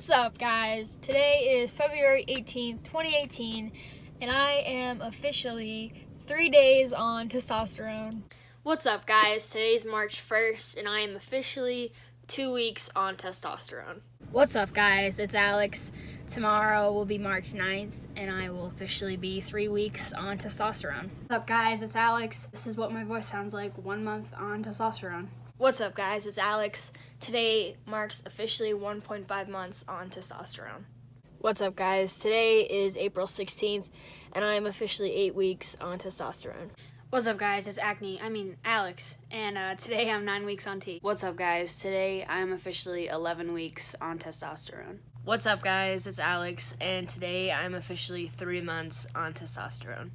What's up, guys? Today is February 18th, 2018, and I am officially 3 days on testosterone. What's up, guys? Today's March 1st, and I am officially 2 weeks on testosterone. What's up, guys? It's Alex. Tomorrow will be March 9th, and I will officially be 3 weeks on testosterone. What's up, guys? It's Alex. This is what my voice sounds like 1 month on testosterone. What's up, guys? It's Alex. Today marks officially 1.5 months on testosterone. What's up, guys? Today is April 16th, and I am officially 8 weeks on testosterone. What's up, guys? It's Alex, and today I'm 9 weeks on T. What's up, guys? Today I am officially 11 weeks on testosterone. What's up, guys? It's Alex, and today I'm officially 3 months on testosterone.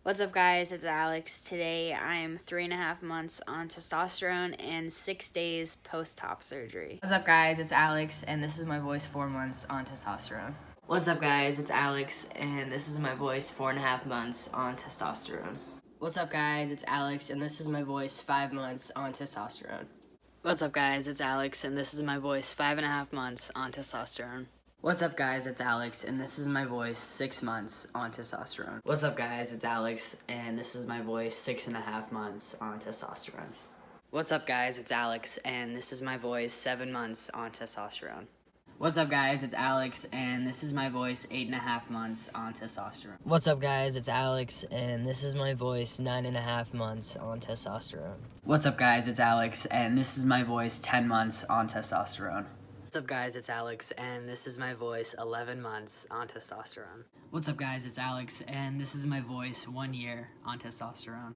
What's up, guys? It's Alex. Today I am 3.5 months on testosterone and 6 days post-top surgery. What's up, guys? It's Alex, and this is my voice 4 months on testosterone. What's up, guys? It's Alex, and this is my voice 4.5 months on testosterone. What's up, guys? It's Alex, and this is my voice 5 months on testosterone. What's up, guys? It's Alex, and this is my voice 5.5 months on testosterone. What's up, guys? It's Alex, and this is my voice 6 months on testosterone. What's up, guys? It's Alex, and this is my voice 6.5 months on testosterone. What's up, guys? It's Alex, and this is my voice 7 months on testosterone. What's up, guys? It's Alex, and this is my voice 8.5 months on testosterone. What's up, guys? It's Alex, and this is my voice 9.5 months on testosterone. What's up, guys? It's Alex, and this is my voice 10 months on testosterone. What's up, guys? It's Alex, and this is my voice 11 months on testosterone. What's up, guys? It's Alex, and this is my voice 1 year on testosterone.